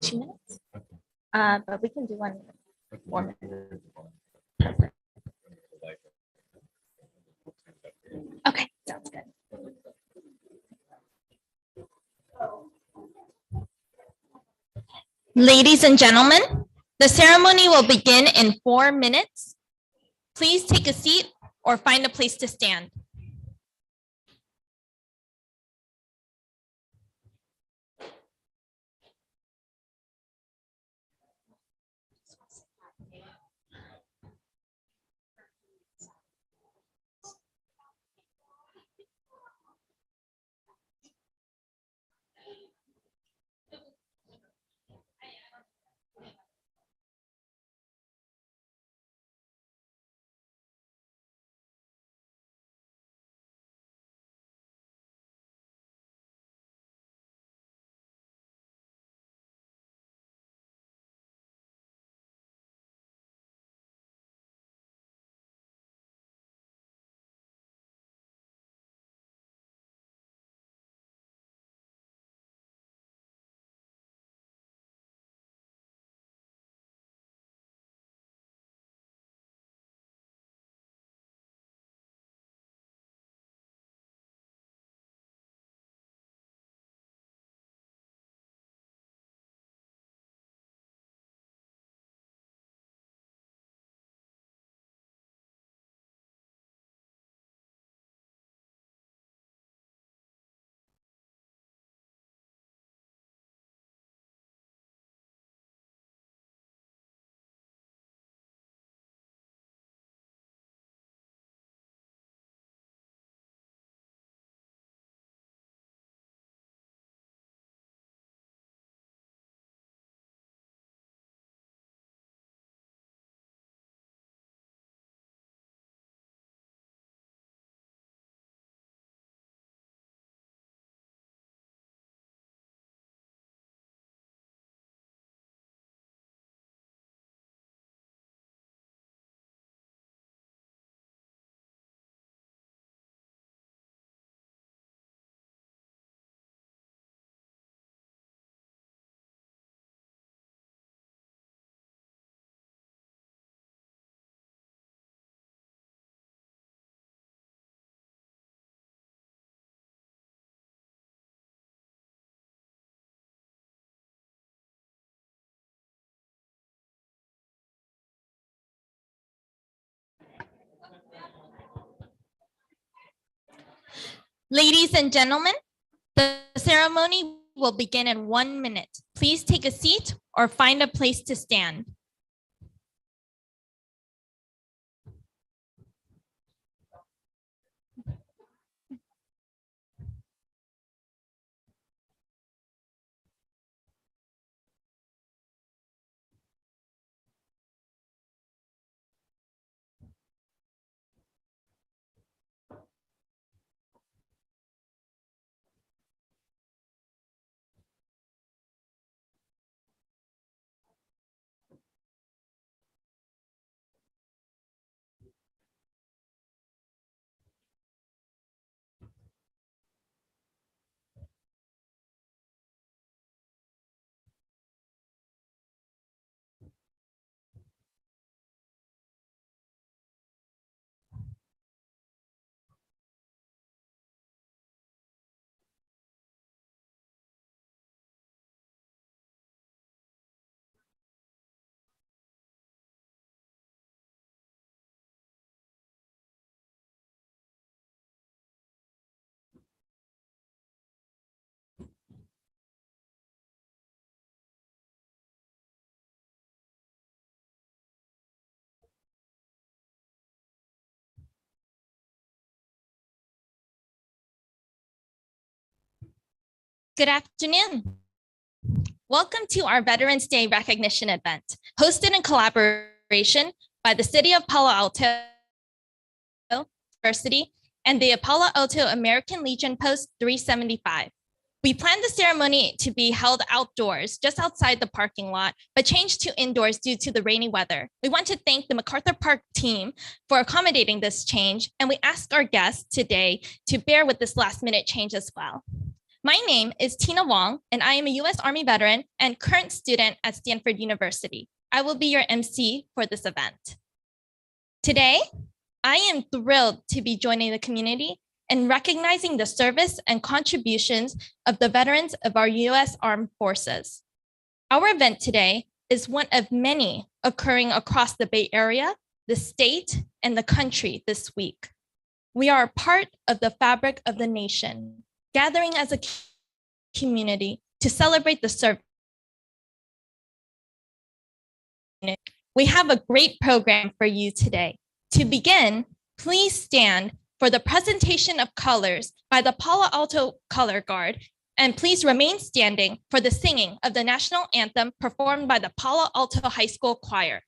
2 minutes, but we can do 1 minute, 4 minutes. Perfect. Okay, sounds good. Ladies and gentlemen, the ceremony will begin in 4 minutes. Please take a seat or find a place to stand. Ladies and gentlemen, the ceremony will begin in 1 minute. Please take a seat or find a place to stand. Good afternoon. Welcome to our Veterans Day recognition event, hosted in collaboration by the City of Palo Alto University and the Palo Alto American Legion Post 375. We planned the ceremony to be held outdoors, just outside the parking lot, but changed to indoors due to the rainy weather. We want to thank the MacArthur Park team for accommodating this change, and we ask our guests today to bear with this last-minute change as well. My name is Tina Wong, and I am a U.S. Army veteran and current student at Stanford University. I will be your MC for this event. Today, I am thrilled to be joining the community and recognizing the service and contributions of the veterans of our U.S. Armed Forces. Our event today is one of many occurring across the Bay Area, the state, and the country this week. We are a part of the fabric of the nation, gathering as a community to celebrate the service. We have a great program for you today. To begin, please stand for the presentation of colors by the Palo Alto Color Guard, and please remain standing for the singing of the national anthem performed by the Palo Alto High School Choir.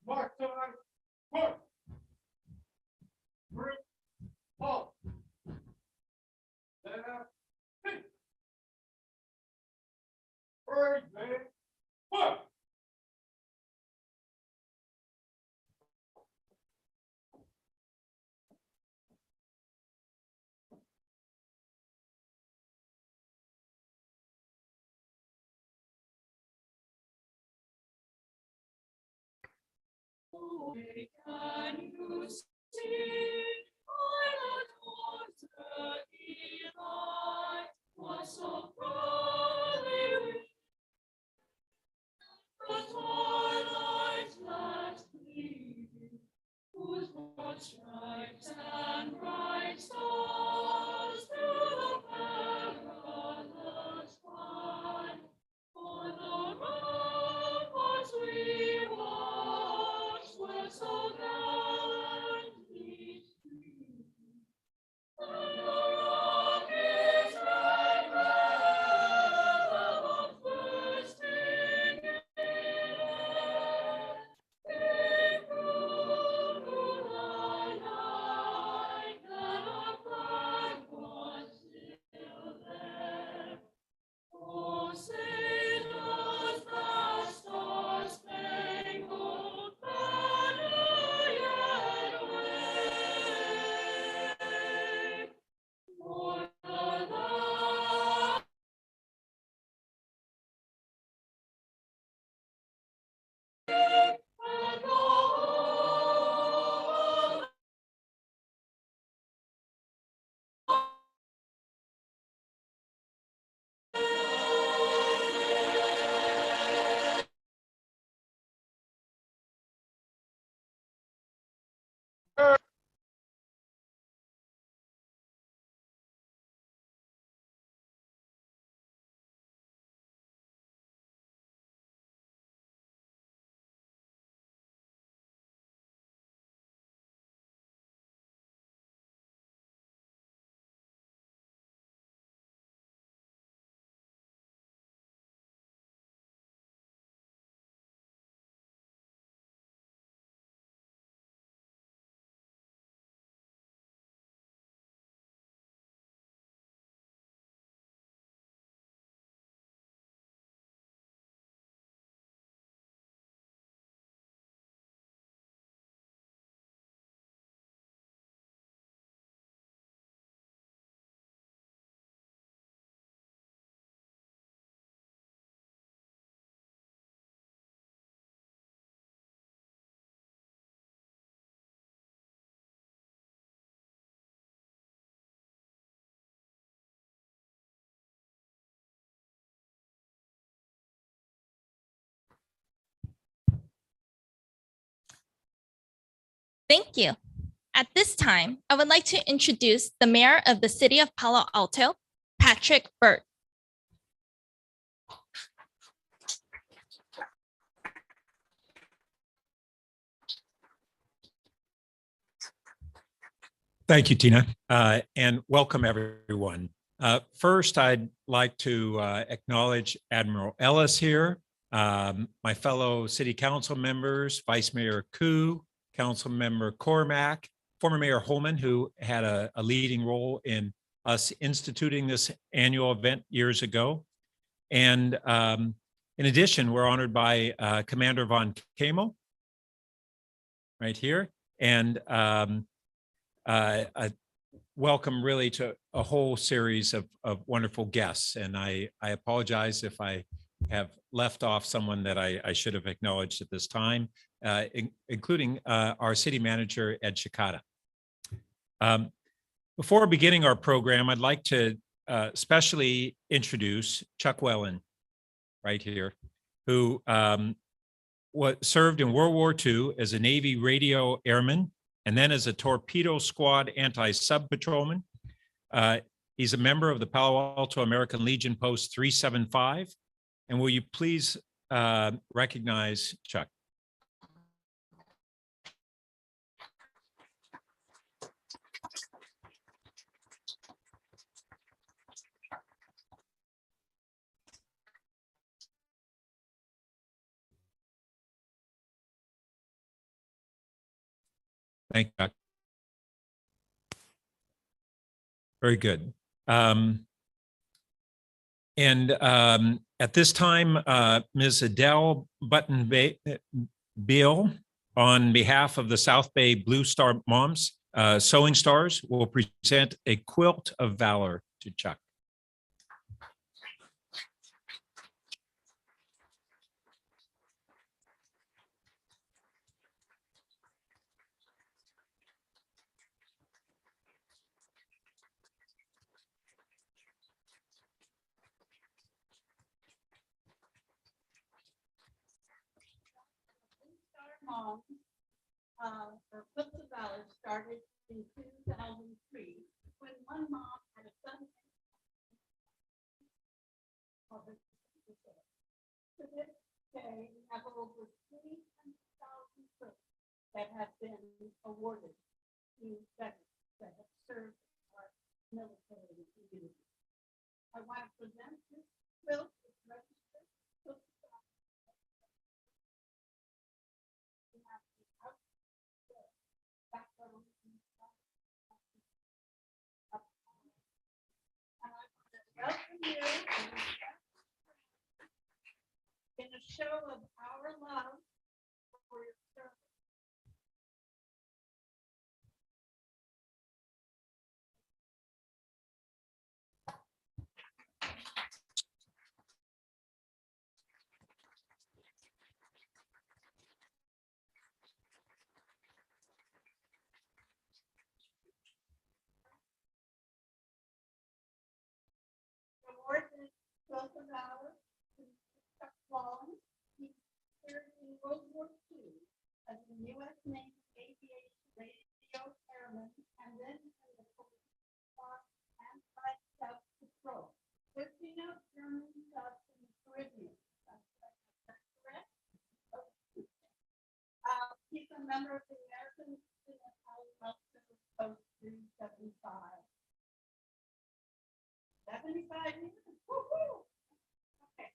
Mark time, mark. Three, four. Left, six. Bird, man, mark. Can you see island water delight? Was so proudly the twilight last gleaming, whose broad stripes and bright stars through the perilous fight. For the ramparts we watched were so gallantly streaming, and the rocket's red red bursting in air, came through the night that our flag was still there. Oh, say does the star-spangled banner yet wave? For the love and all Thank you. At this time, I would like to introduce the mayor of the city of Palo Alto, Patrick Burt. Thank you, Tina, and welcome everyone. First, I'd like to acknowledge Admiral Ellis here, my fellow City Council members, Vice Mayor Koo, Council Member Cormack, former Mayor Holman, who had a leading role in us instituting this annual event years ago. And in addition, we're honored by Commander Von Kamel right here. And welcome really to a whole series of wonderful guests. And I apologize if I have left off someone that I should have acknowledged at this time, including our city manager, Ed Shikata. Before beginning our program, I'd like to specially introduce Chuck Wellen right here, who served in World War II as a Navy radio airman and then as a torpedo squad anti-sub patrolman. He's a member of the Palo Alto American Legion Post 375. And will you please recognize Chuck? Thank you, Chuck. Very good. At this time, Ms. Adele Button-Beal, on behalf of the South Bay Blue Star Moms, Sewing Stars, will present a quilt of valor to Chuck. Moms, or Quilt of Valor started in 2003 when one mom had a son. To this day, we have over 300,000 quilts that have been awarded to veterans that have served our military community. I want to present this quilt is registered. Welcome you in a show of our love for your service. The award is Quilt of Valor to Chuck Wallen. He served in World War II as a U.S. Navy aviation radio airman and then in the Coast Guard anti-sub patrol. 13 out German subs in the Caribbean. That's correct? He's a member of the American Legion of Palo Alto Post 375. 75 years. Woo-hoo. Okay.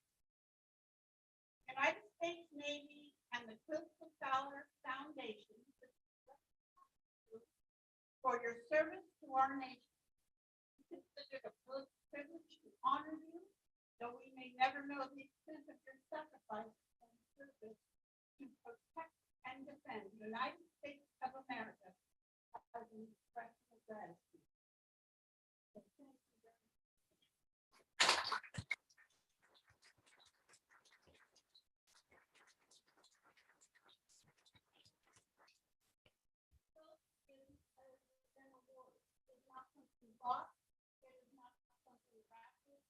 United States Navy and the Quilt of Valor Foundation for your service to our nation. We consider it a privilege to honor you, though we may never know the extent of your sacrifice and service to protect and defend the United States of America as an expression of gratitude. Bought. It is not something rapid.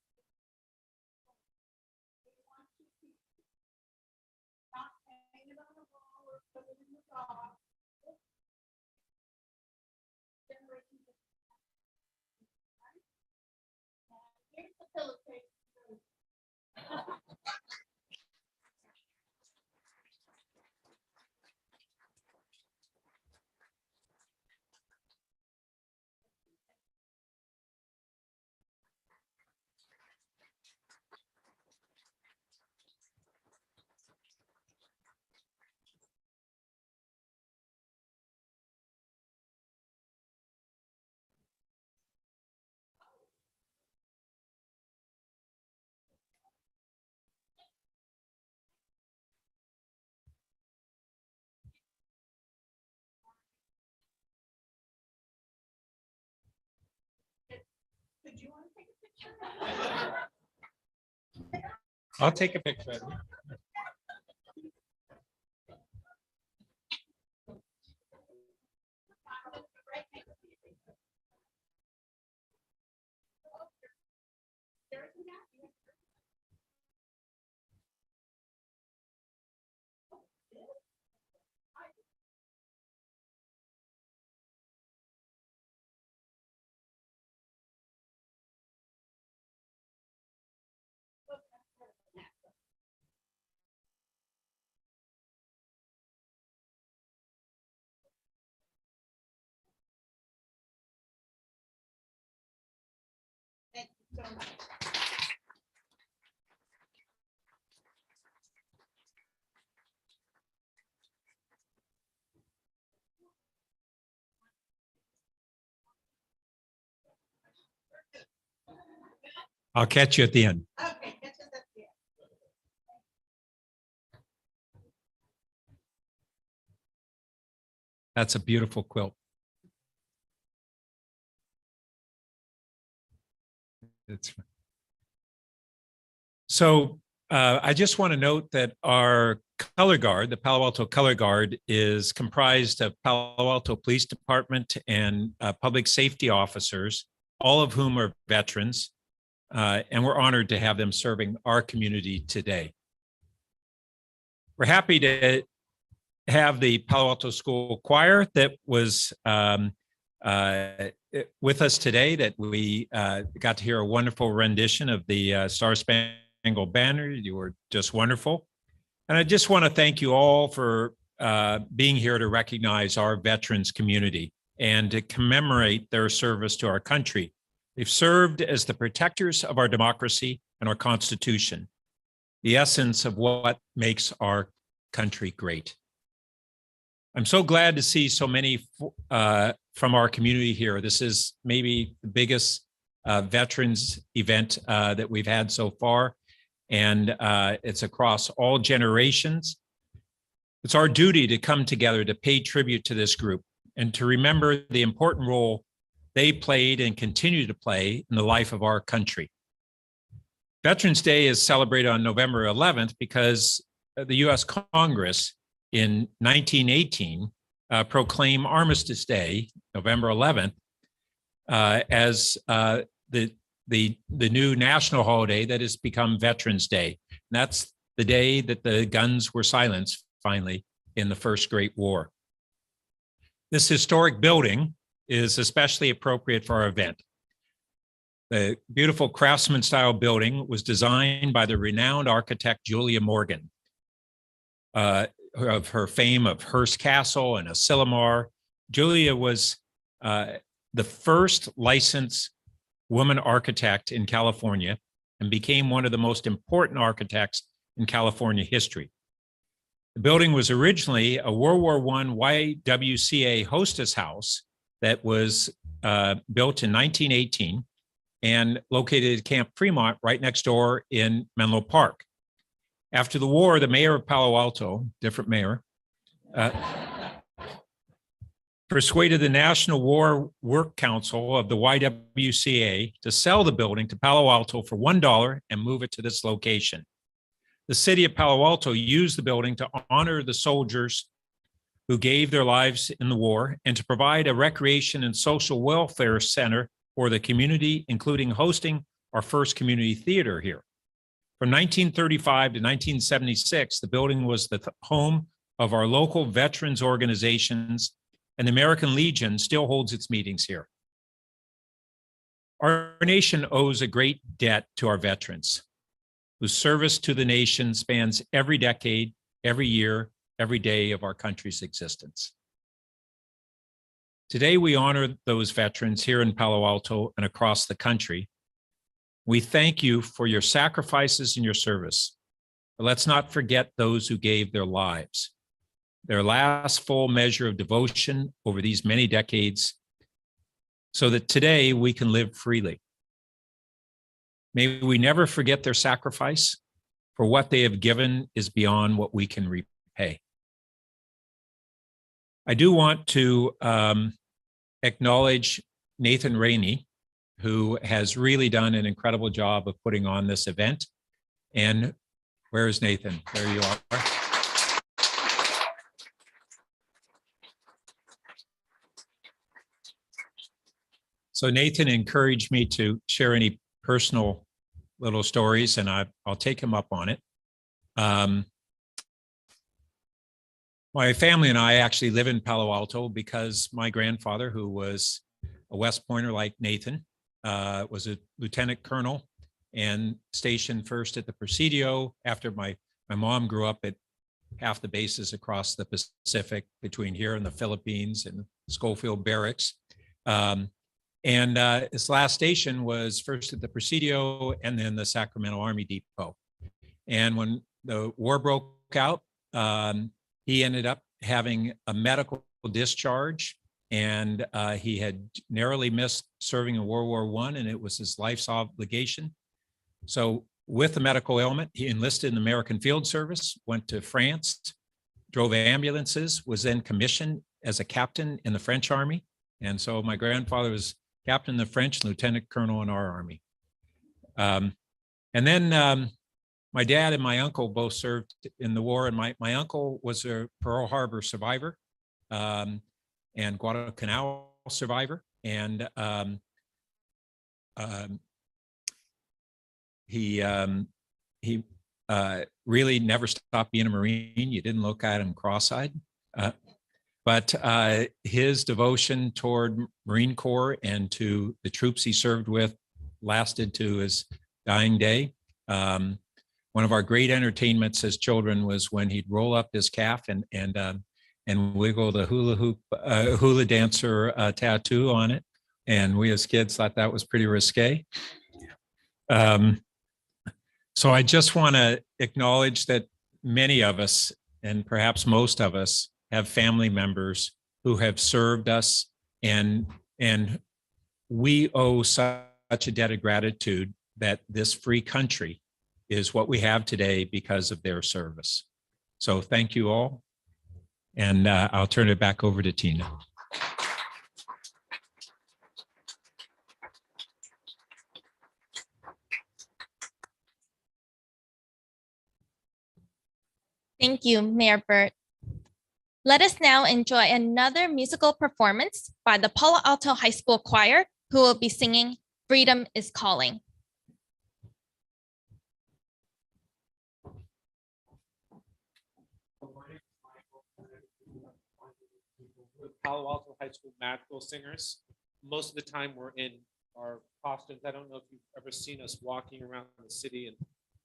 We want to keep not hang it on the wall or put it in the dog. Generation. Right? And here's the pillowcase. I'll take a picture. Thank you so much. I'll catch you at the end. Okay, catch us at the end. That's a beautiful quilt. So I just want to note that our color guard, the Palo Alto Color Guard, is comprised of Palo Alto Police Department and public safety officers, all of whom are veterans, and we're honored to have them serving our community today. We're happy to have the Palo Alto School Choir that was with us today, that we got to hear a wonderful rendition of the Star Spangled Banner. You were just wonderful. And I just want to thank you all for being here to recognize our veterans community and to commemorate their service to our country. They've served as the protectors of our democracy and our Constitution, the essence of what makes our country great. I'm so glad to see so many from our community here. This is maybe the biggest veterans event that we've had so far, and it's across all generations. It's our duty to come together to pay tribute to this group and to remember the important role they played and continue to play in the life of our country. Veterans Day is celebrated on November 11th because the U.S. Congress in 1918 proclaimed Armistice Day, November 11th, as the new national holiday that has become Veterans Day. And that's the day that the guns were silenced finally in the First Great War. This historic building is especially appropriate for our event. The beautiful craftsman style building was designed by the renowned architect Julia Morgan. Of her fame of Hearst Castle and Asilomar, Julia was the first licensed woman architect in California and became one of the most important architects in California history. The building was originally a World War I YWCA hostess house that was built in 1918 and located at Camp Fremont right next door in Menlo Park. After the war, the mayor of Palo Alto, different mayor, persuaded the National War Work Council of the YWCA to sell the building to Palo Alto for $1 and move it to this location. The city of Palo Alto used the building to honor the soldiers who gave their lives in the war and to provide a recreation and social welfare center for the community, including hosting our first community theater here. From 1935 to 1976, the building was the home of our local veterans organizations, and the American Legion still holds its meetings here. Our nation owes a great debt to our veterans, whose service to the nation spans every decade, every year, every day of our country's existence. Today, we honor those veterans here in Palo Alto and across the country. We thank you for your sacrifices and your service. But let's not forget those who gave their lives, their last full measure of devotion over these many decades, so that today we can live freely. May we never forget their sacrifice, for what they have given is beyond what we can repay. I do want to acknowledge Nathan Rainey, who has really done an incredible job of putting on this event. And where is Nathan? There you are. So Nathan encouraged me to share any personal little stories, and I'll take him up on it. My family and I actually live in Palo Alto because my grandfather, who was a West Pointer like Nathan, was a lieutenant colonel and stationed first at the Presidio after my mom grew up at half the bases across the Pacific between here and the Philippines and Schofield Barracks. His last station was first at the Presidio and then the Sacramento Army Depot. And when the war broke out, he ended up having a medical discharge, and he had narrowly missed serving in World War I, and it was his life's obligation. So with the medical ailment, he enlisted in the American Field Service, went to France, drove ambulances, was then commissioned as a captain in the French Army. And so my grandfather was captain in the French, lieutenant colonel in our Army. And then my dad and my uncle both served in the war, and my uncle was a Pearl Harbor survivor and Guadalcanal survivor. And he really never stopped being a Marine. You didn't look at him cross-eyed. But his devotion toward Marine Corps and to the troops he served with lasted to his dying day. One of our great entertainments as children was when he'd roll up his calf and wiggle the hula dancer tattoo on it. And we as kids thought that was pretty risque. So I just want to acknowledge that many of us, and perhaps most of us, have family members who have served us, and we owe such a debt of gratitude that this free country is what we have today because of their service. So thank you all. And I'll turn it back over to Tina. Thank you, Mayor Burt. Let us now enjoy another musical performance by the Palo Alto High School Choir, who will be singing "Freedom is Calling." Palo Alto High School magical singers. Most of the time we're in our costumes. I don't know if you've ever seen us walking around the city in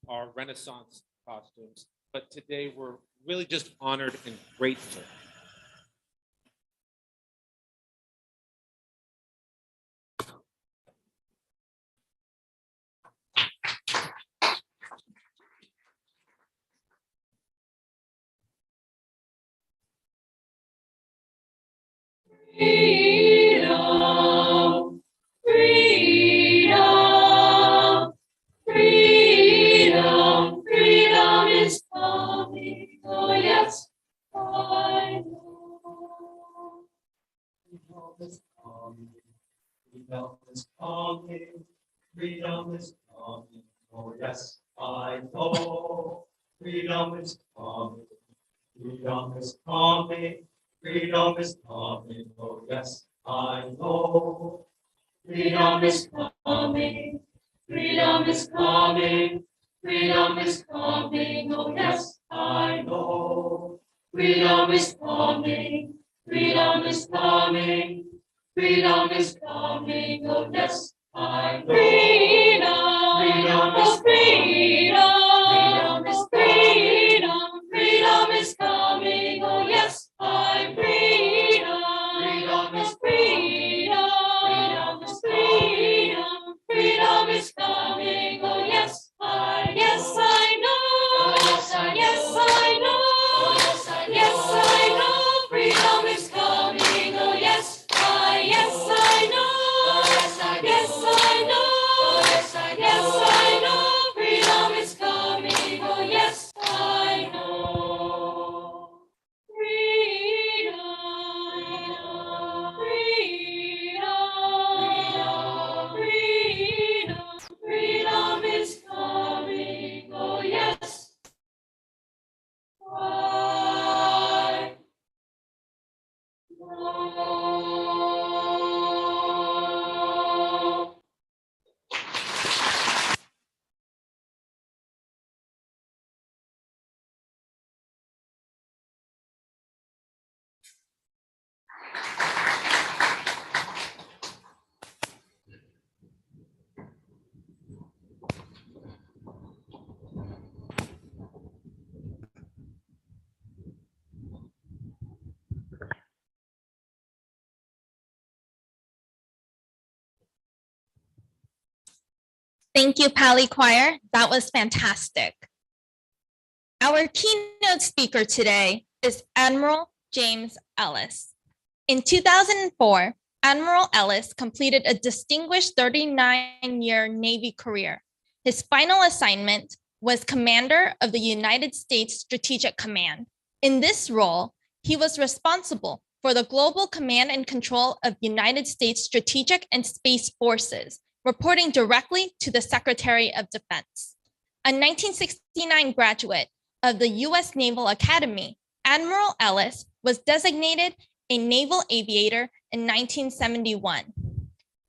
our Renaissance costumes, but today we're really just honored and grateful. Freedom, freedom, freedom, freedom is coming. Oh, yes, I know. Freedom is coming. Freedom is coming. Freedom is coming. Oh, yes, I know. Freedom is coming. Freedom is coming. Freedom is coming. Oh, yes, I know. Freedom is coming. Freedom is coming. Freedom is coming. Oh, yes, I know. Freedom is coming. Freedom is coming. Freedom is coming. Oh, yes, I know. Freedom is freedom. Freedom is freedom. Freedom is coming. Oh, yes, I freedom. Freedom is freedom. Freedom is freedom. Freedom is coming. Oh, yes, I know. Yes, I know. Yes, I know. Yes, I know. Freedom is coming. Oh, yes, I know. Yes, I know. Yes, I know. Freedom is coming. Thank you, Pally Choir. That was fantastic. Our keynote speaker today is Admiral James Ellis. In 2004, Admiral Ellis completed a distinguished 39-year Navy career. His final assignment was Commander of the United States Strategic Command. In this role, he was responsible for the global command and control of United States strategic and space forces, reporting directly to the Secretary of Defense. A 1969 graduate of the U.S. Naval Academy, Admiral Ellis was designated a naval aviator in 1971.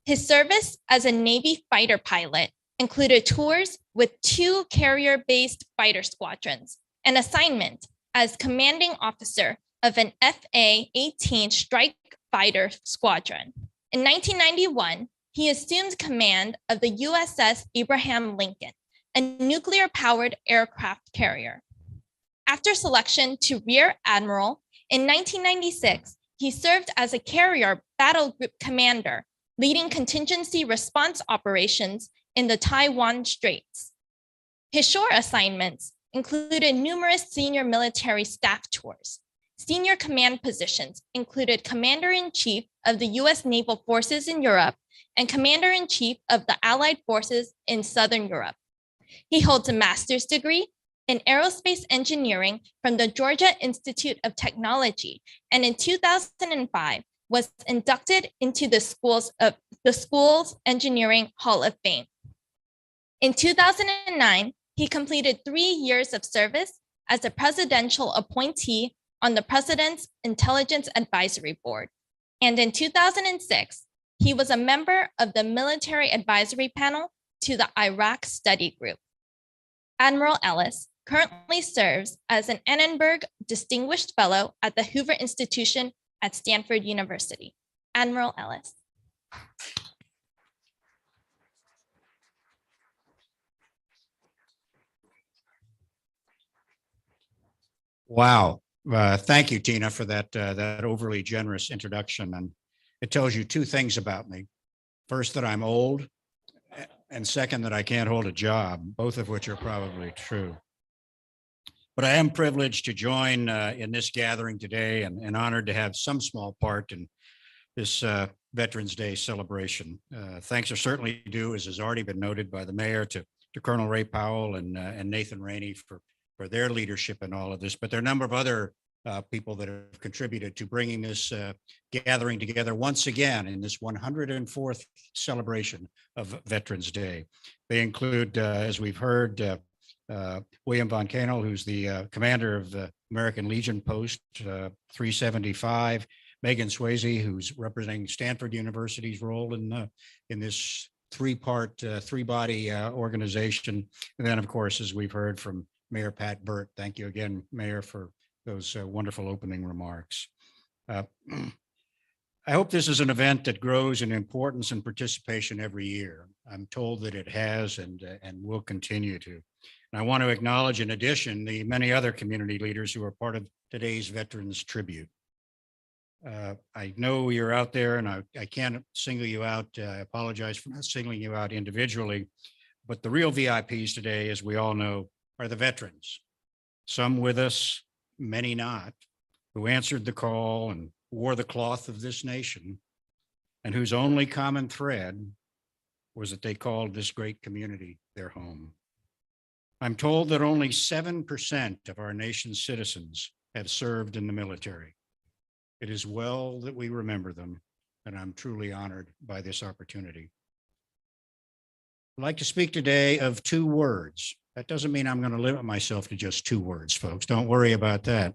His service as a Navy fighter pilot included tours with 2 carrier-based fighter squadrons, an assignment as commanding officer of an FA-18 strike fighter squadron. In 1991, he assumed command of the USS Abraham Lincoln, a nuclear-powered aircraft carrier. After selection to Rear Admiral, in 1996, he served as a carrier battle group commander, leading contingency response operations in the Taiwan Straits. His shore assignments included numerous senior military staff tours. Senior command positions included Commander-in-Chief of the U.S. Naval Forces in Europe and Commander-in-Chief of the Allied Forces in Southern Europe. He holds a master's degree in aerospace engineering from the Georgia Institute of Technology, and in 2005 was inducted into the school's Engineering Hall of Fame. In 2009, he completed 3 years of service as a presidential appointee on the President's Intelligence Advisory Board. And in 2006, he was a member of the Military Advisory Panel to the Iraq Study Group. Admiral Ellis currently serves as an Annenberg Distinguished Fellow at the Hoover Institution at Stanford University. Admiral Ellis. Wow. Thank you, Tina, for that overly generous introduction. And it tells you 2 things about me. First, that I'm old, and second, that I can't hold a job, both of which are probably true. But I am privileged to join in this gathering today and honored to have some small part in this Veterans Day celebration. Thanks are certainly due, as has already been noted by the mayor, to Colonel Ray Powell and Nathan Rainey for their leadership in all of this. But there are a number of other people that have contributed to bringing this gathering together once again in this 104th celebration of Veterans Day. They include, as we've heard, William Von Canel, who's the commander of the American Legion Post 375, Megan Swayze, who's representing Stanford University's role in this 3-body organization. And then, of course, as we've heard from Mayor Pat Burt, thank you again, Mayor, for those wonderful opening remarks. I hope this is an event that grows in importance and participation every year. I'm told that it has and will continue to. And I want to acknowledge, in addition, the many other community leaders who are part of today's Veterans Tribute. I know you're out there, and I can't single you out. I apologize for not singling you out individually, but the real VIPs today, as we all know, are the veterans. Some with us, many not, who answered the call and wore the cloth of this nation, and whose only common thread was that they called this great community their home. I'm told that only 7% of our nation's citizens have served in the military. It is well that we remember them, and I'm truly honored by this opportunity. I'd like to speak today of 2 words. That doesn't mean I'm going to limit myself to just 2 words, folks. Don't worry about that.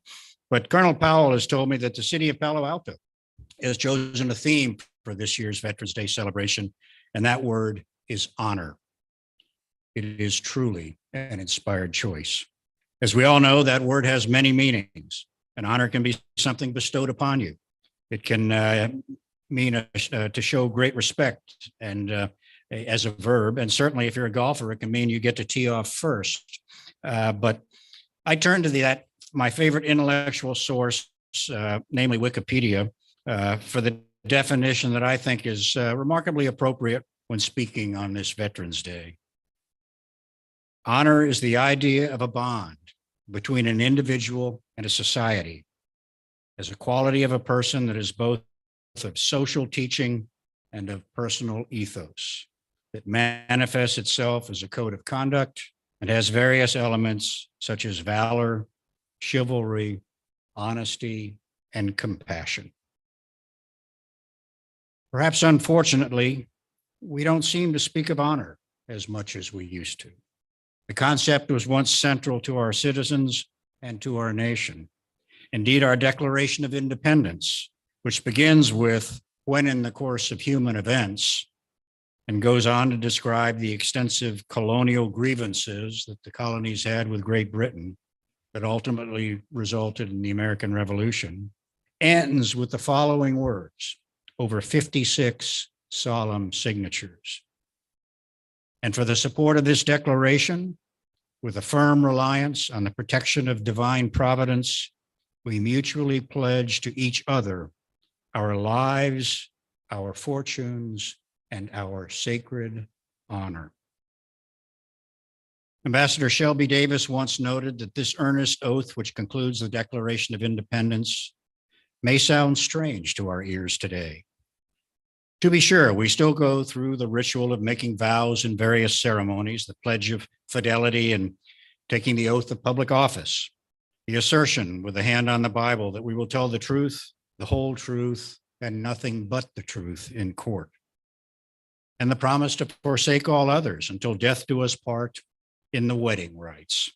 But Colonel Powell has told me that the city of Palo Alto has chosen a theme for this year's Veterans Day celebration, and that word is honor. It is truly an inspired choice. As we all know, that word has many meanings. An honor can be something bestowed upon you. It can mean to show great respect and as a verb. And certainly if you're a golfer, it can mean you get to tee off first. But I turn to my favorite intellectual source, namely Wikipedia, for the definition that I think is remarkably appropriate when speaking on this Veterans Day. Honor is the idea of a bond between an individual and a society, as a quality of a person that is both of social teaching and of personal ethos. It manifests itself as a code of conduct and has various elements such as valor, chivalry, honesty, and compassion. Perhaps unfortunately, we don't seem to speak of honor as much as we used to. The concept was once central to our citizens and to our nation. Indeed, our Declaration of Independence, which begins with "when in the course of human events," and goes on to describe the extensive colonial grievances that the colonies had with Great Britain that ultimately resulted in the American Revolution, ends with the following words, over 56 solemn signatures. And for the support of this declaration, with a firm reliance on the protection of divine providence, we mutually pledge to each other our lives, our fortunes, and our sacred honor. Ambassador Shelby Davis once noted that this earnest oath, which concludes the Declaration of Independence, may sound strange to our ears today. To be sure, we still go through the ritual of making vows in various ceremonies, the pledge of fidelity and taking the oath of public office, the assertion with a hand on the Bible that we will tell the truth, the whole truth, and nothing but the truth in court, and the promise to forsake all others until death do us part in the wedding rites.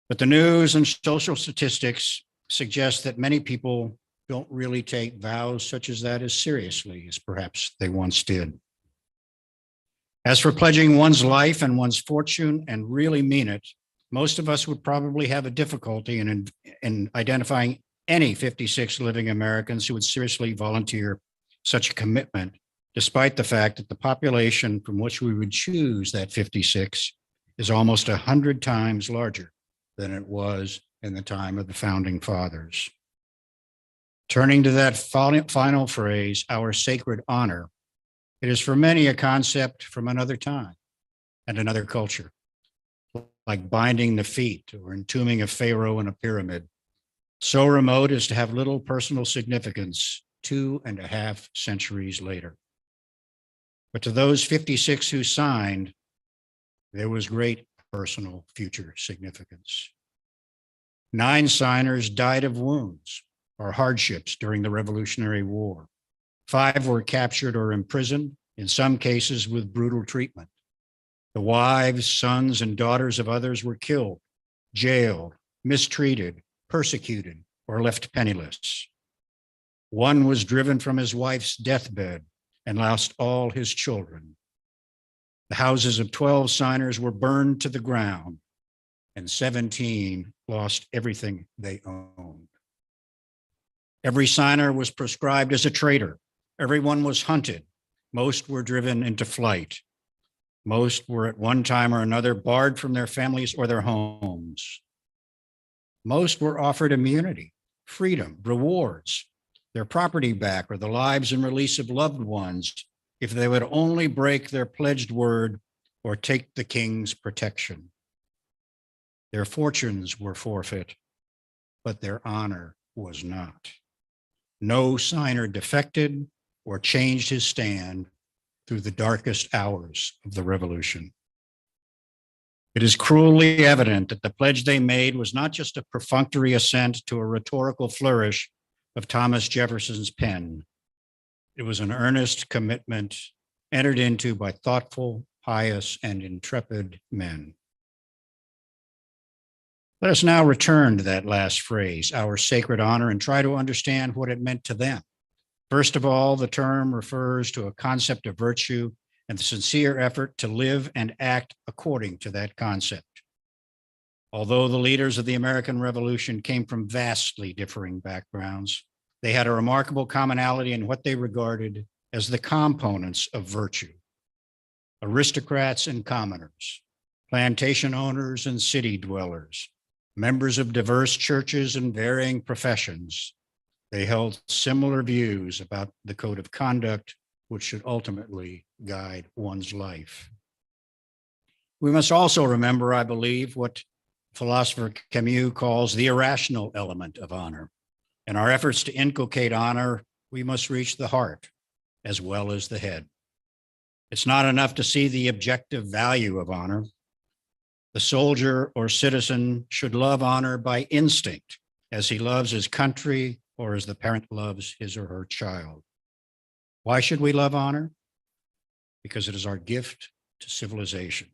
But the news and social statistics suggest that many people don't really take vows such as that as seriously as perhaps they once did. As for pledging one's life and one's fortune and really mean it, most of us would probably have a difficulty in identifying any 56 living Americans who would seriously volunteer such a commitment, despite the fact that the population from which we would choose that 56 is almost 100 times larger than it was in the time of the founding fathers. Turning to that final phrase, our sacred honor, it is for many a concept from another time and another culture, like binding the feet or entombing a pharaoh in a pyramid, so remote as to have little personal significance 2.5 centuries later. But to those 56 who signed, there was great personal future significance. 9 signers died of wounds or hardships during the Revolutionary War. 5 were captured or imprisoned, in some cases with brutal treatment. The wives, sons, and daughters of others were killed, jailed, mistreated, persecuted, or left penniless. One was driven from his wife's deathbed and lost all his children. The houses of 12 signers were burned to the ground, and 17 lost everything they owned. Every signer was proscribed as a traitor. Everyone was hunted. Most were driven into flight. Most were at one time or another barred from their families or their homes. Most were offered immunity, freedom, rewards, their property back, or the lives and release of loved ones if they would only break their pledged word or take the king's protection. Their fortunes were forfeit, but their honor was not. No signer defected or changed his stand through the darkest hours of the revolution. It is cruelly evident that the pledge they made was not just a perfunctory assent to a rhetorical flourish of Thomas Jefferson's pen. It was an earnest commitment entered into by thoughtful, pious, and intrepid men. Let us now return to that last phrase, our sacred honor, and try to understand what it meant to them. First of all, the term refers to a concept of virtue and the sincere effort to live and act according to that concept. Although the leaders of the American Revolution came from vastly differing backgrounds, they had a remarkable commonality in what they regarded as the components of virtue. Aristocrats and commoners, plantation owners and city dwellers, members of diverse churches and varying professions, they held similar views about the code of conduct which should ultimately guide one's life. We must also remember, I believe, what philosopher Camus calls the irrational element of honor. In our efforts to inculcate honor, we must reach the heart as well as the head. It's not enough to see the objective value of honor. The soldier or citizen should love honor by instinct, as he loves his country or as the parent loves his or her child. Why should we love honor? Because it is our gift to civilization.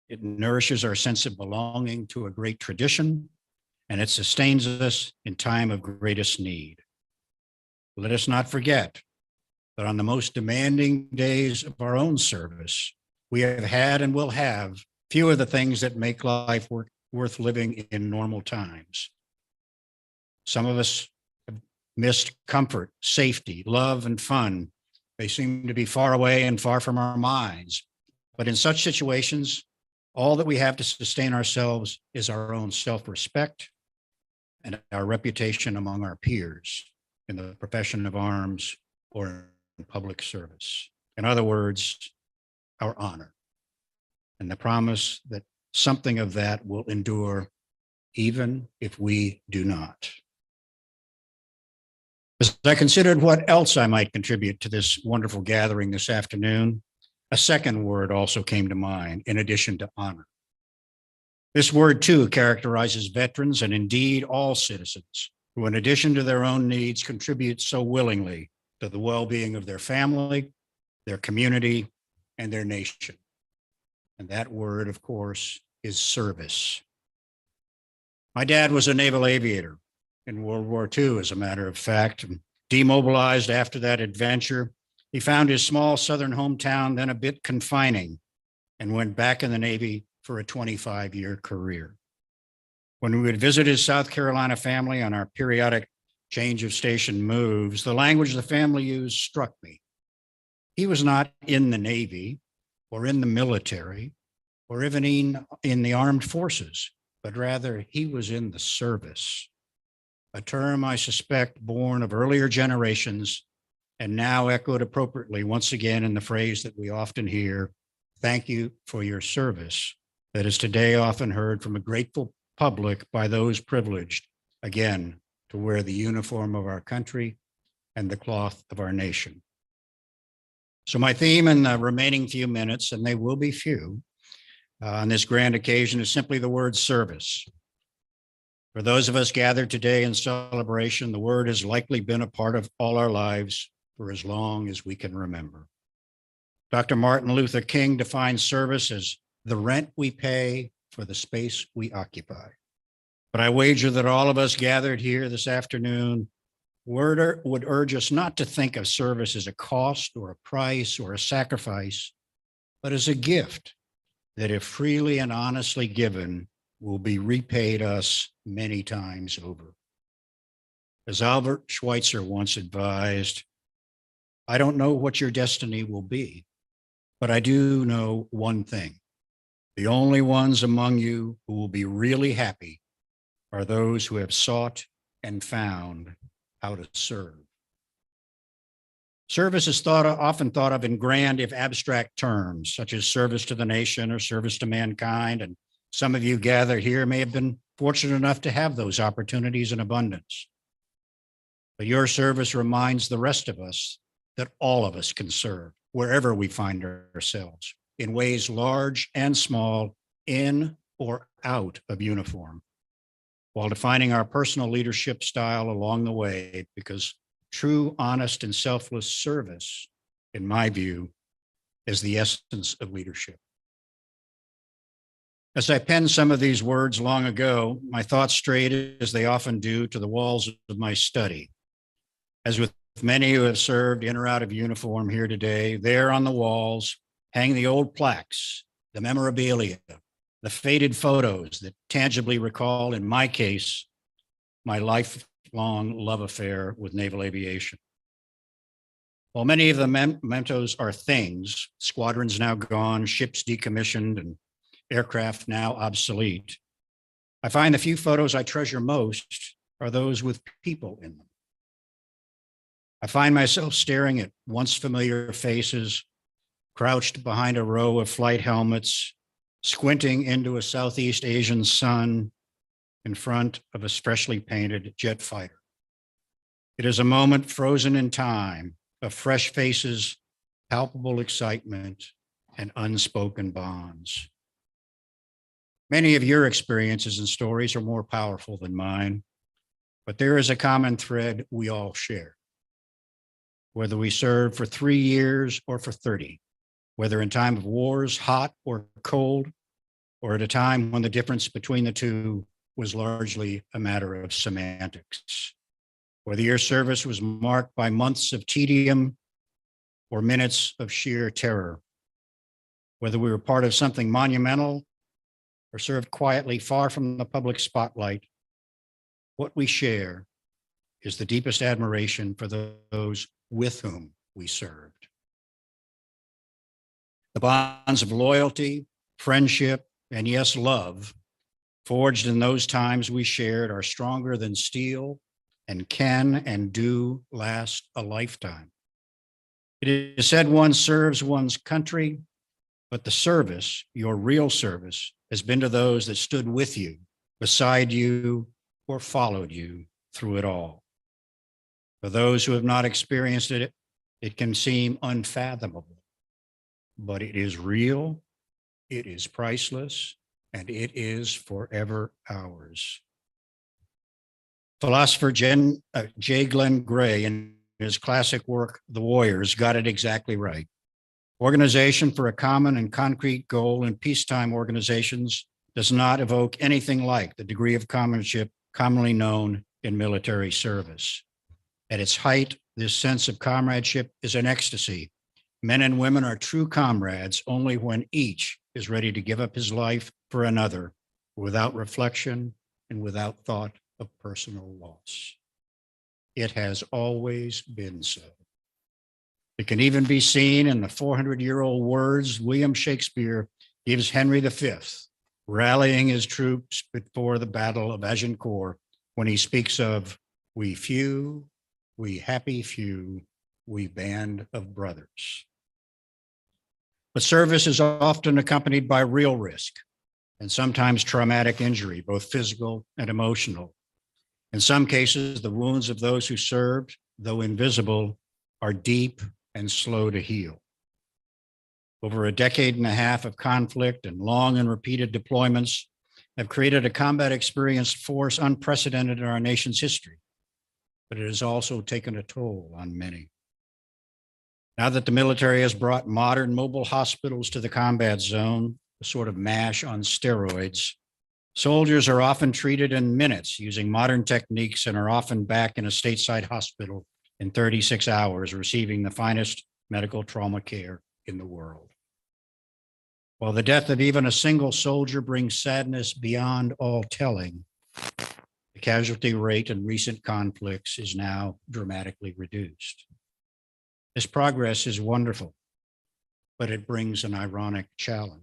It nourishes our sense of belonging to a great tradition, and it sustains us in time of greatest need. Let us not forget that on the most demanding days of our own service, we have had and will have few of the things that make life worth living in normal times. Some of us have missed comfort, safety, love, and fun. They seem to be far away and far from our minds. But in such situations, all that we have to sustain ourselves is our own self-respect and our reputation among our peers in the profession of arms or in public service. In other words, our honor and the promise that something of that will endure even if we do not. As I considered what else I might contribute to this wonderful gathering this afternoon, a second word also came to mind in addition to honor. This word too characterizes veterans and indeed all citizens who, in addition to their own needs, contribute so willingly to the well-being of their family, their community, and their nation. And that word, of course, is service. My dad was a naval aviator in World War II, as a matter of fact. Demobilized after that adventure, he found his small southern hometown then a bit confining and went back in the Navy for a 25-year career. When we would visit his South Carolina family on our periodic change of station moves, the language the family used struck me. He was not in the Navy or in the military or even in the armed forces, but rather he was in the service, a term I suspect born of earlier generations and now echoed appropriately once again in the phrase that we often hear, "Thank you for your service," that is today often heard from a grateful public by those privileged, again, to wear the uniform of our country and the cloth of our nation. So my theme in the remaining few minutes, and they will be few, on this grand occasion is simply the word service. For those of us gathered today in celebration, the word has likely been a part of all our lives for as long as we can remember. Dr. Martin Luther King defines service as the rent we pay for the space we occupy. But I wager that all of us gathered here this afternoon would urge us not to think of service as a cost or a price or a sacrifice, but as a gift that, if freely and honestly given, will be repaid us many times over. As Albert Schweitzer once advised, I don't know what your destiny will be, but I do know one thing. The only ones among you who will be really happy are those who have sought and found how to serve. Service is often thought of in grand, if abstract terms, such as service to the nation or service to mankind. And some of you gathered here may have been fortunate enough to have those opportunities in abundance. But your service reminds the rest of us that all of us can serve wherever we find ourselves, in ways large and small, in or out of uniform, while defining our personal leadership style along the way, because true, honest, and selfless service, in my view, is the essence of leadership. As I penned some of these words long ago, my thoughts strayed, as they often do, to the walls of my study. As with many who have served in or out of uniform here today, there on the walls hang the old plaques, the memorabilia, the faded photos that tangibly recall, in my case, my lifelong love affair with naval aviation. While many of the mementos are things, squadrons now gone, ships decommissioned, and aircraft now obsolete, I find the few photos I treasure most are those with people in them. I find myself staring at once familiar faces, crouched behind a row of flight helmets, squinting into a Southeast Asian sun in front of a freshly painted jet fighter. It is a moment frozen in time of fresh faces, palpable excitement, and unspoken bonds. Many of your experiences and stories are more powerful than mine, but there is a common thread we all share. Whether we serve for 3 years or for 30, whether in time of wars, hot or cold, or at a time when the difference between the two was largely a matter of semantics. Whether your service was marked by months of tedium or minutes of sheer terror, whether we were part of something monumental or served quietly far from the public spotlight, what we share is the deepest admiration for those with whom we served. The bonds of loyalty, friendship, and yes, love forged in those times we shared are stronger than steel and can and do last a lifetime. It is said one serves one's country, but the service, your real service, has been to those that stood with you, beside you, or followed you through it all. For those who have not experienced it, it can seem unfathomable, but it is real, it is priceless, and it is forever ours. Philosopher J. Glenn Gray, in his classic work, The Warriors, got it exactly right. Organization for a common and concrete goal in peacetime organizations does not evoke anything like the degree of comradeship commonly known in military service. At its height, this sense of comradeship is an ecstasy. Men and women are true comrades only when each is ready to give up his life for another without reflection and without thought of personal loss. It has always been so. It can even be seen in the 400-year-old words William Shakespeare gives Henry V, rallying his troops before the Battle of Agincourt, when he speaks of, "We few, we happy few, we band of brothers." But service is often accompanied by real risk and sometimes traumatic injury, both physical and emotional. In some cases, the wounds of those who served, though invisible, are deep and slow to heal. Over a decade and a half of conflict and long and repeated deployments have created a combat experienced force unprecedented in our nation's history, but it has also taken a toll on many. Now that the military has brought modern mobile hospitals to the combat zone, a sort of MASH on steroids, soldiers are often treated in minutes using modern techniques and are often back in a stateside hospital in 36 hours, receiving the finest medical trauma care in the world. While the death of even a single soldier brings sadness beyond all telling, the casualty rate in recent conflicts is now dramatically reduced. This progress is wonderful, but it brings an ironic challenge.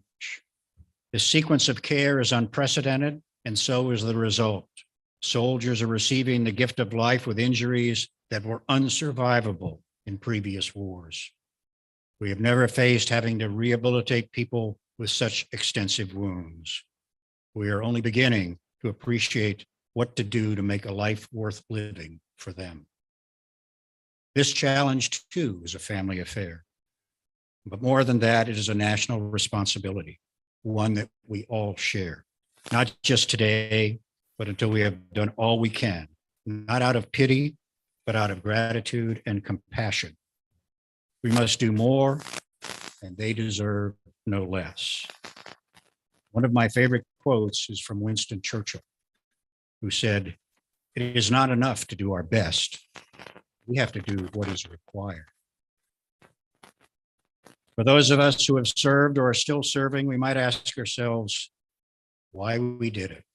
The sequence of care is unprecedented, and so is the result. Soldiers are receiving the gift of life with injuries that were unsurvivable in previous wars. We have never faced having to rehabilitate people with such extensive wounds. We are only beginning to appreciate what to do to make a life worth living for them. This challenge, too, is a family affair. But more than that, it is a national responsibility, one that we all share, not just today, but until we have done all we can, not out of pity, but out of gratitude and compassion. We must do more, and they deserve no less. One of my favorite quotes is from Winston Churchill, who said, "It is not enough to do our best. We have to do what is required." For those of us who have served or are still serving, we might ask ourselves why we did it.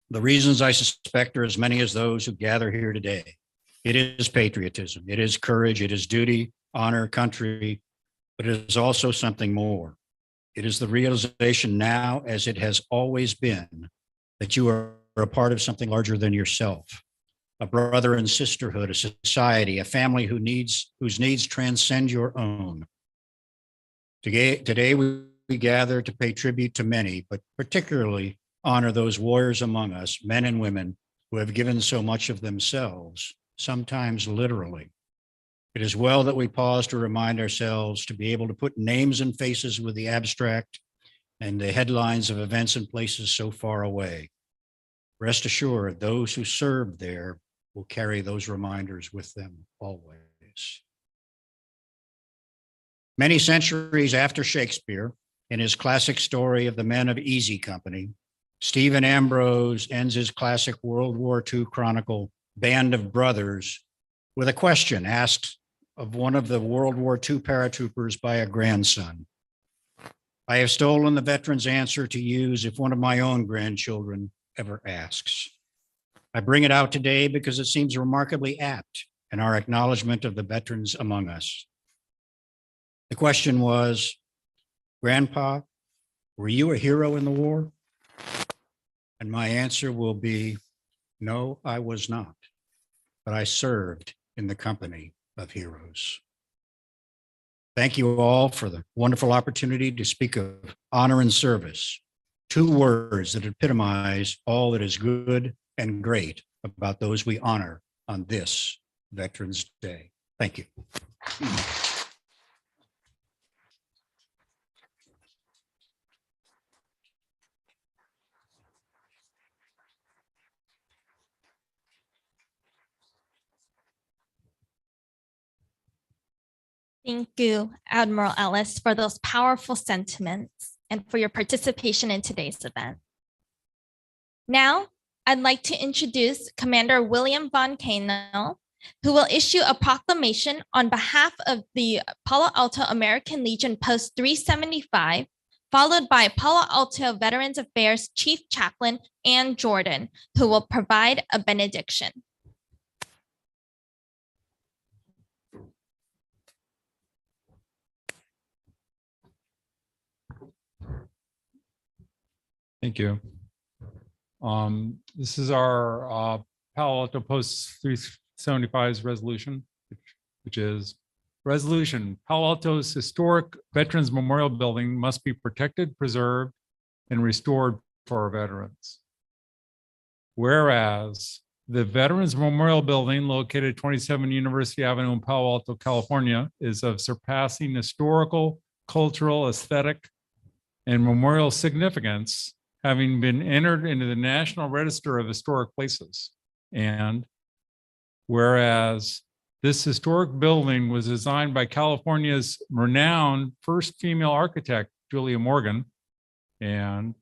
The reasons, I suspect, are as many as those who gather here today. It is patriotism, it is courage, it is duty, honor, country, but it is also something more. It is the realization now, as it has always been, that you are a part of something larger than yourself. A brother and sisterhood, a society, a family whose needs transcend your own. Today we we gather to pay tribute to many, but particularly honor those warriors among us, men and women, who have given so much of themselves, sometimes literally. It is well that we pause to remind ourselves to be able to put names and faces with the abstract and the headlines of events and places so far away. Rest assured, those who served there will carry those reminders with them always. Many centuries after Shakespeare, in his classic story of the Men of Easy Company, Stephen Ambrose ends his classic World War II chronicle, Band of Brothers, with a question asked of one of the World War II paratroopers by a grandson. I have stolen the veteran's answer to use if one of my own grandchildren ever asks. I bring it out today because it seems remarkably apt in our acknowledgement of the veterans among us. The question was, Grandpa, were you a hero in the war? And my answer will be, no, I was not, but I served in the company of heroes. Thank you all for the wonderful opportunity to speak of honor and service, two words that epitomize all that is good and great about those we honor on this Veterans Day. Thank you. Thank you, Admiral Ellis, for those powerful sentiments and for your participation in today's event. Now, I'd like to introduce Commander William Von Kano, who will issue a proclamation on behalf of the Palo Alto American Legion Post 375, followed by Palo Alto Veterans Affairs Chief Chaplain Ann Jordan, who will provide a benediction. Thank you. This is our Palo Alto Post 375's resolution, which is resolution. Palo Alto's historic Veterans Memorial Building must be protected, preserved, and restored for our veterans. Whereas the Veterans Memorial Building located 27 University Avenue in Palo Alto, California, is of surpassing historical, cultural, aesthetic, and memorial significance, having been entered into the National Register of Historic Places. And whereas this historic building was designed by California's renowned first female architect, Julia Morgan, and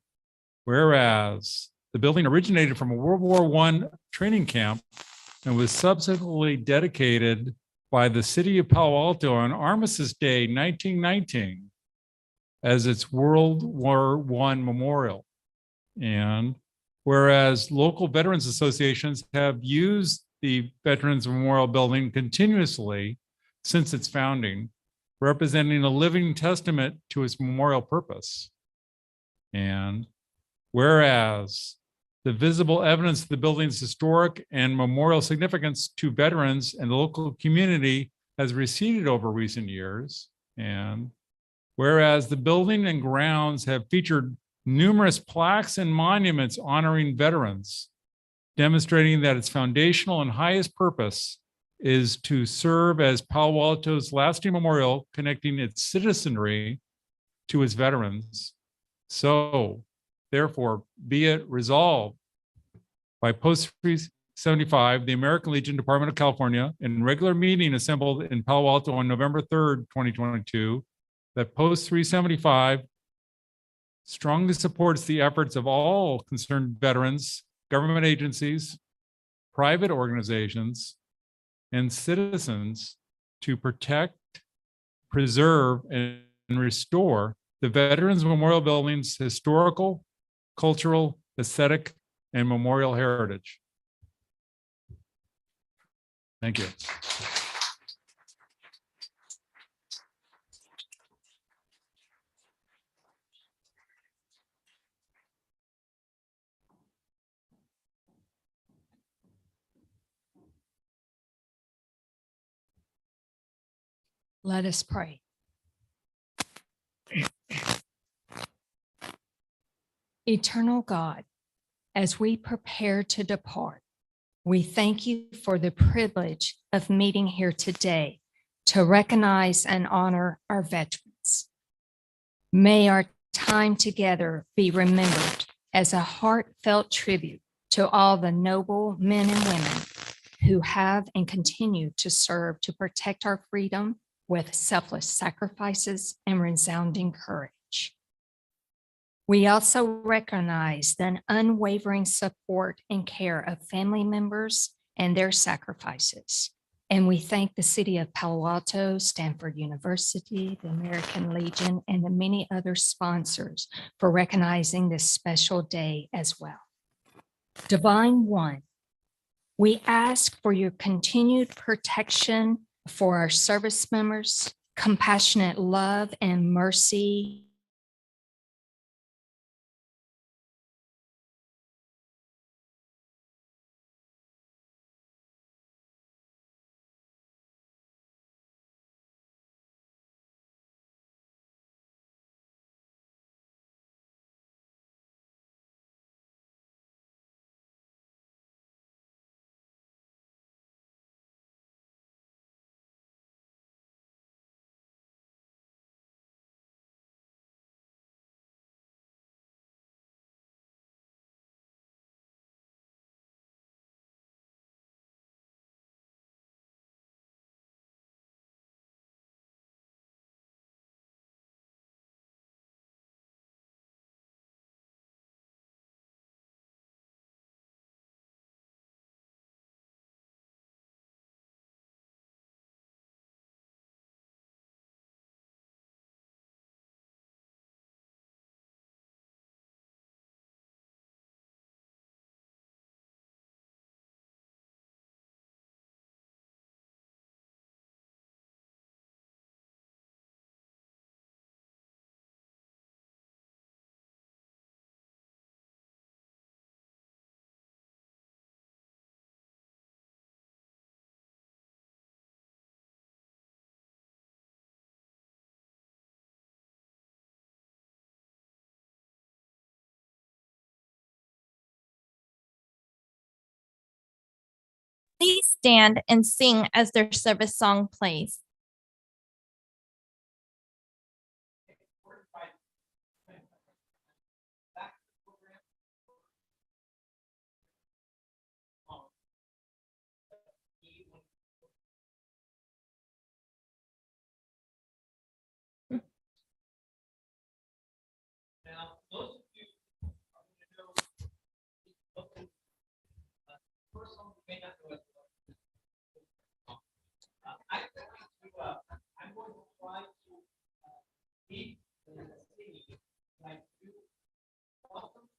whereas the building originated from a World War I training camp and was subsequently dedicated by the city of Palo Alto on Armistice Day 1919 as its World War I memorial. And whereas local veterans associations have used the Veterans Memorial Building continuously since its founding, representing a living testament to its memorial purpose. And whereas the visible evidence of the building's historic and memorial significance to veterans and the local community has receded over recent years. And whereas the building and grounds have featured numerous plaques and monuments honoring veterans, demonstrating that its foundational and highest purpose is to serve as Palo Alto's lasting memorial, connecting its citizenry to its veterans. So, therefore, be it resolved by Post 375, the American Legion Department of California, in regular meeting assembled in Palo Alto on November 3rd, 2022, that Post 375 strongly supports the efforts of all concerned veterans, government agencies, private organizations, and citizens to protect, preserve, and restore the Veterans Memorial Building's historical, cultural, aesthetic, and memorial heritage. Thank you. Let us pray. Eternal God, as we prepare to depart, we thank you for the privilege of meeting here today to recognize and honor our veterans. May our time together be remembered as a heartfelt tribute to all the noble men and women who have and continue to serve to protect our freedom with selfless sacrifices and resounding courage. We also recognize the unwavering support and care of family members and their sacrifices. And we thank the City of Palo Alto, Stanford University, the American Legion, and the many other sponsors for recognizing this special day as well. Divine One, we ask for your continued protection for our service members, compassionate love and mercy Please stand and sing as their service song plays. Now, those of you who know, first one you may not know it. I'm going to try to lead the city like you. Welcome.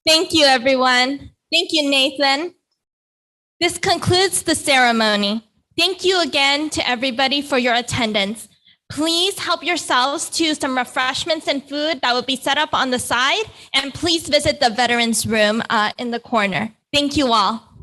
Thank you, everyone. Thank you, Nathan. This concludes the ceremony. Thank you again to everybody for your attendance. Please help yourselves to some refreshments and food that will be set up on the side, and please visit the veterans room in the corner. Thank you all.